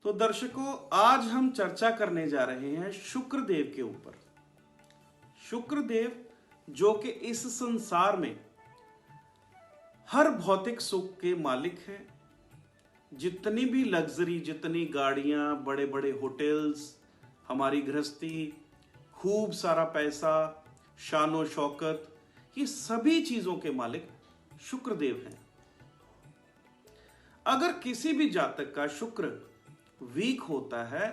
तो दर्शकों, आज हम चर्चा करने जा रहे हैं शुक्रदेव के ऊपर। शुक्रदेव जो कि इस संसार में हर भौतिक सुख के मालिक हैं। जितनी भी लग्जरी, जितनी गाड़ियां, बड़े बड़े होटल्स, हमारी गृहस्थी, खूब सारा पैसा, शानो शौकत, ये सभी चीजों के मालिक शुक्रदेव हैं। अगर किसी भी जातक का शुक्र वीक होता है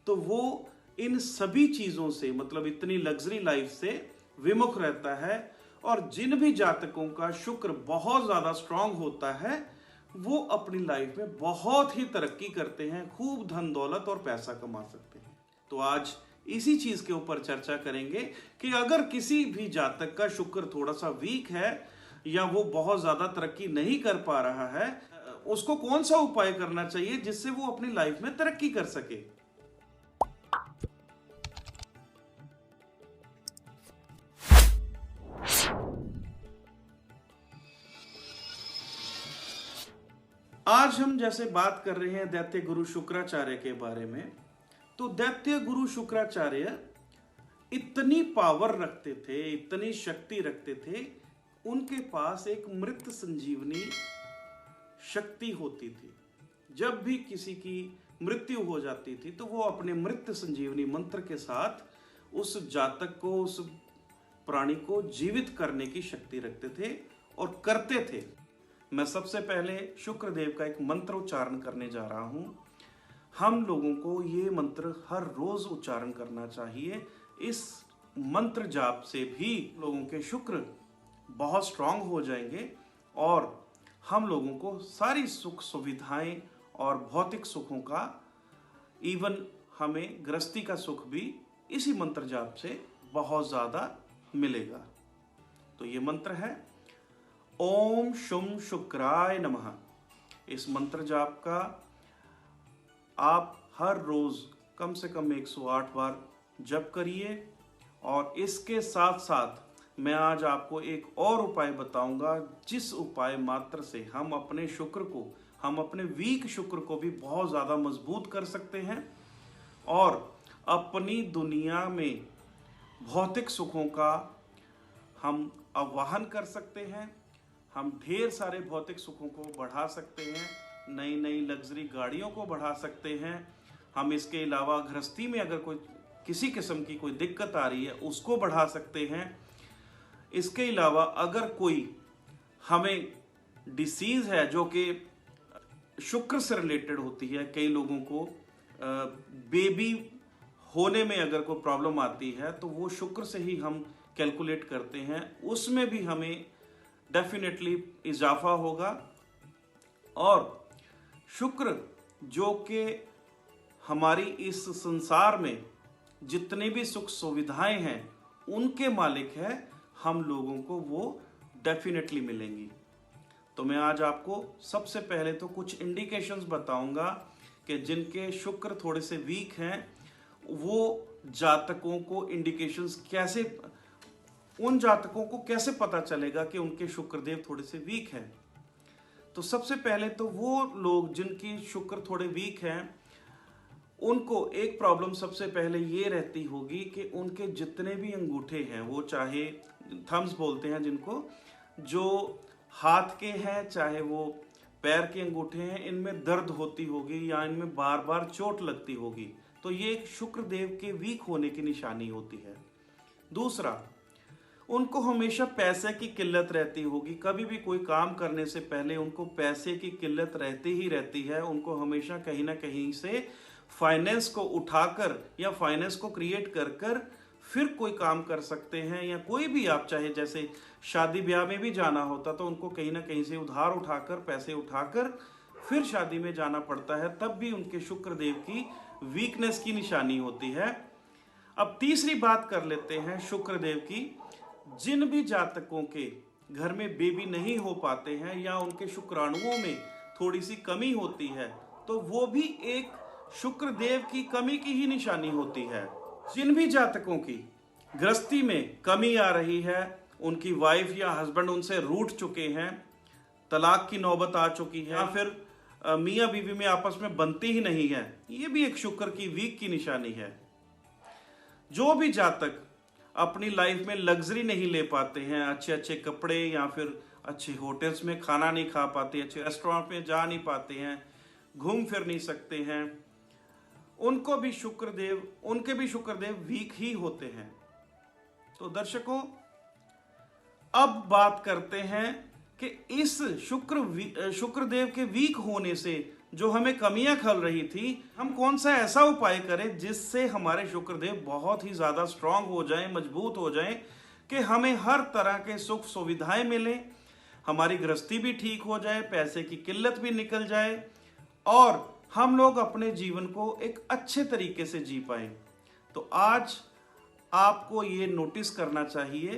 तो वो इन सभी चीजों से, मतलब इतनी लग्जरी लाइफ से विमुख रहता है। और जिन भी जातकों का शुक्र बहुत ज्यादा स्ट्रांग होता है वो अपनी लाइफ में बहुत ही तरक्की करते हैं, खूब धन दौलत और पैसा कमा सकते हैं। तो आज इसी चीज के ऊपर चर्चा करेंगे कि अगर किसी भी जातक का शुक्र थोड़ा सा वीक है या वो बहुत ज्यादा तरक्की नहीं कर पा रहा है, उसको कौन सा उपाय करना चाहिए जिससे वो अपनी लाइफ में तरक्की कर सके। आज हम जैसे बात कर रहे हैं दैत्य गुरु शुक्राचार्य के बारे में, तो दैत्य गुरु शुक्राचार्य इतनी पावर रखते थे, इतनी शक्ति रखते थे, उनके पास एक मृत संजीवनी शक्ति होती थी। जब भी किसी की मृत्यु हो जाती थी तो वो अपने मृत संजीवनी मंत्र के साथ उस जातक को, उस प्राणी को जीवित करने की शक्ति रखते थे और करते थे। मैं सबसे पहले शुक्रदेव का एक मंत्र उच्चारण करने जा रहा हूं। हम लोगों को ये मंत्र हर रोज उच्चारण करना चाहिए। इस मंत्र जाप से भी लोगों के शुक्र बहुत स्ट्रांग हो जाएंगे और हम लोगों को सारी सुख सुविधाएं और भौतिक सुखों का, इवन हमें गृहस्थी का सुख भी इसी मंत्र जाप से बहुत ज्यादा मिलेगा। तो ये मंत्र है ओम शुम शुक्राय नमः। इस मंत्र जाप का आप हर रोज कम से कम 108 बार जप करिए। और इसके साथ साथ मैं आज आपको एक और उपाय बताऊंगा, जिस उपाय मात्र से हम अपने शुक्र को, हम अपने वीक शुक्र को भी बहुत ज़्यादा मजबूत कर सकते हैं और अपनी दुनिया में भौतिक सुखों का हम आवाहन कर सकते हैं। हम ढेर सारे भौतिक सुखों को बढ़ा सकते हैं, नई नई लग्जरी गाड़ियों को बढ़ा सकते हैं। हम इसके अलावा गृहस्थी में अगर कोई किसी किस्म की कोई दिक्कत आ रही है उसको बढ़ा सकते हैं। इसके अलावा अगर कोई हमें डिसीज है जो कि शुक्र से रिलेटेड होती है, कई लोगों को बेबी होने में अगर कोई प्रॉब्लम आती है तो वो शुक्र से ही हम कैलकुलेट करते हैं, उसमें भी हमें डेफिनेटली इजाफा होगा। और शुक्र जो कि हमारी इस संसार में जितने भी सुख सुविधाएं हैं उनके मालिक है, हम लोगों को वो डेफिनेटली मिलेंगी। तो मैं आज आपको सबसे पहले तो कुछ इंडिकेशंस बताऊंगा कि जिनके शुक्र थोड़े से वीक हैं वो जातकों को इंडिकेशंस कैसे, उन जातकों को कैसे पता चलेगा कि उनके शुक्रदेव थोड़े से वीक हैं। तो सबसे पहले तो वो लोग जिनकी शुक्र थोड़े वीक हैं उनको एक प्रॉब्लम सबसे पहले ये रहती होगी कि उनके जितने भी अंगूठे हैं, वो चाहे थम्स बोलते हैं जिनको, जो हाथ के हैं चाहे वो पैर के अंगूठे हैं, इनमें दर्द होती होगी या इनमें बार बार चोट लगती होगी, तो ये एक शुक्रदेव के वीक होने की निशानी होती है। दूसरा, उनको हमेशा पैसे की किल्लत रहती होगी। कभी भी कोई काम करने से पहले उनको पैसे की किल्लत रहती ही रहती है। उनको हमेशा कहीं ना कहीं से फाइनेंस को उठाकर या फाइनेंस को क्रिएट कर कर फिर कोई काम कर सकते हैं, या कोई भी आप चाहे जैसे शादी ब्याह में भी जाना होता तो उनको कहीं ना कहीं से उधार उठाकर, पैसे उठाकर फिर शादी में जाना पड़ता है, तब भी उनके शुक्रदेव की वीकनेस की निशानी होती है। अब तीसरी बात कर लेते हैं शुक्रदेव की। जिन भी जातकों के घर में बेबी नहीं हो पाते हैं या उनके शुक्राणुओं में थोड़ी सी कमी होती है तो वो भी एक शुक्रदेव की कमी की ही निशानी होती है। जिन भी जातकों की गृहस्थी में कमी आ रही है, उनकी वाइफ या हस्बैंड उनसे रूठ चुके हैं, तलाक की नौबत आ चुकी है, या फिर मियाँ बीवी में आपस में बनती ही नहीं है, ये भी एक शुक्र की वीक की निशानी है। जो भी जातक अपनी लाइफ में लग्जरी नहीं ले पाते हैं, अच्छे अच्छे कपड़े या फिर अच्छे होटल्स में खाना नहीं खा पाते, अच्छे रेस्टोरेंट में जा नहीं पाते हैं, घूम फिर नहीं सकते हैं, उनके भी शुक्रदेव वीक ही होते हैं। तो दर्शकों, अब बात करते हैं कि इस शुक्रदेव के वीक होने से जो हमें कमियां खल रही थी, हम कौन सा ऐसा उपाय करें जिससे हमारे शुक्रदेव बहुत ही ज्यादा स्ट्रांग हो जाएं, मजबूत हो जाएं, कि हमें हर तरह के सुख सुविधाएं मिले, हमारी गृहस्थी भी ठीक हो जाए, पैसे की किल्लत भी निकल जाए और हम लोग अपने जीवन को एक अच्छे तरीके से जी पाए। तो आज आपको ये नोटिस करना चाहिए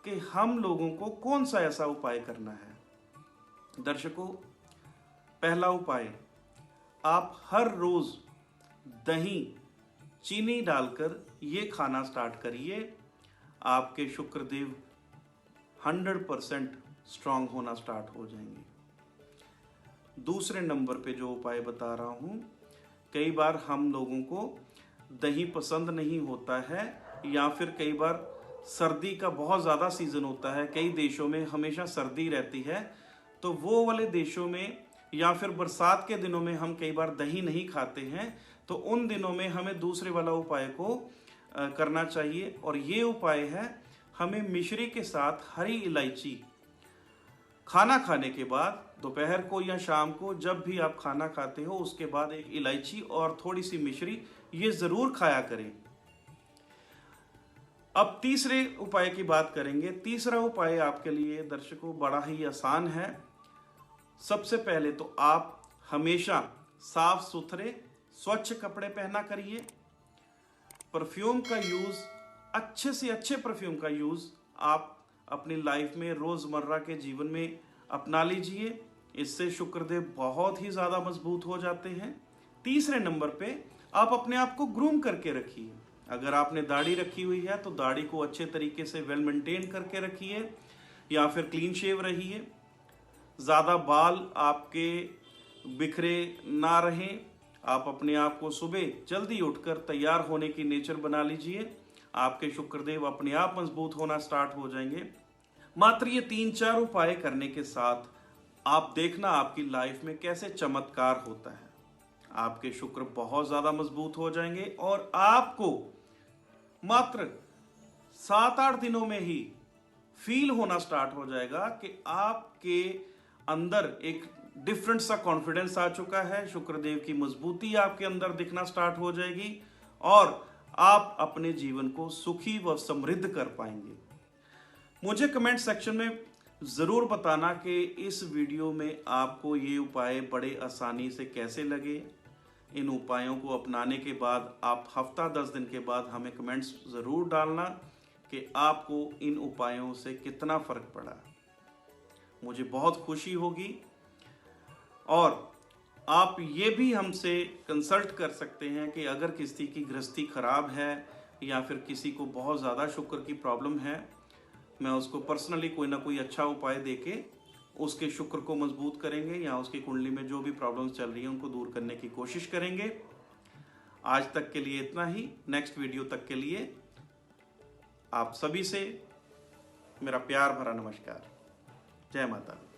कि हम लोगों को कौन सा ऐसा उपाय करना है। दर्शकों, पहला उपाय, आप हर रोज दही चीनी डालकर ये खाना स्टार्ट करिए। आपके शुक्रदेव 100% स्ट्रांग होना स्टार्ट हो जाएंगे। दूसरे नंबर पे जो उपाय बता रहा हूं, कई बार हम लोगों को दही पसंद नहीं होता है या फिर कई बार सर्दी का बहुत ज़्यादा सीज़न होता है, कई देशों में हमेशा सर्दी रहती है, तो वो वाले देशों में या फिर बरसात के दिनों में हम कई बार दही नहीं खाते हैं, तो उन दिनों में हमें दूसरे वाला उपाय को करना चाहिए। और ये उपाय है, हमें मिश्री के साथ हरी इलायची खाना खाने के बाद, दोपहर को या शाम को जब भी आप खाना खाते हो उसके बाद एक इलायची और थोड़ी सी मिश्री ये ज़रूर खाया करें। अब तीसरे उपाय की बात करेंगे। तीसरा उपाय आपके लिए दर्शकों बड़ा ही आसान है। सबसे पहले तो आप हमेशा साफ सुथरे स्वच्छ कपड़े पहना करिए। परफ्यूम का यूज़, अच्छे से अच्छे परफ्यूम का यूज़ आप अपनी लाइफ में रोज़मर्रा के जीवन में अपना लीजिए। इससे शुक्रदेव बहुत ही ज़्यादा मजबूत हो जाते हैं। तीसरे नंबर पे आप अपने आप को ग्रूम करके रखिए। अगर आपने दाढ़ी रखी हुई है तो दाढ़ी को अच्छे तरीके से वेल मेंटेन करके रखिए या फिर क्लीन शेव रहिए। ज़्यादा बाल आपके बिखरे ना रहें। आप अपने आप को सुबह जल्दी उठकर तैयार होने की नेचर बना लीजिए। आपके शुक्रदेव अपने आप मजबूत होना स्टार्ट हो जाएंगे। मात्र ये 3-4 उपाय करने के साथ आप देखना आपकी लाइफ में कैसे चमत्कार होता है। आपके शुक्र बहुत ज़्यादा मजबूत हो जाएंगे और आपको मात्र 7-8 दिनों में ही फील होना स्टार्ट हो जाएगा कि आपके अंदर एक डिफरेंट सा कॉन्फिडेंस आ चुका है। शुक्रदेव की मजबूती आपके अंदर दिखना स्टार्ट हो जाएगी और आप अपने जीवन को सुखी व समृद्ध कर पाएंगे। मुझे कमेंट सेक्शन में ज़रूर बताना कि इस वीडियो में आपको ये उपाय बड़े आसानी से कैसे लगे। इन उपायों को अपनाने के बाद आप हफ्ता 10 दिन के बाद हमें कमेंट्स ज़रूर डालना कि आपको इन उपायों से कितना फ़र्क पड़ा। मुझे बहुत खुशी होगी। और आप ये भी हमसे कंसल्ट कर सकते हैं कि अगर किसी की गृहस्थी खराब है या फिर किसी को बहुत ज़्यादा शुक्र की प्रॉब्लम है, मैं उसको पर्सनली कोई ना कोई अच्छा उपाय देके उसके शुक्र को मजबूत करेंगे या उसकी कुंडली में जो भी प्रॉब्लम्स चल रही हैं उनको दूर करने की कोशिश करेंगे। आज तक के लिए इतना ही। नेक्स्ट वीडियो तक के लिए आप सभी से मेरा प्यार भरा नमस्कार। जय माता दी।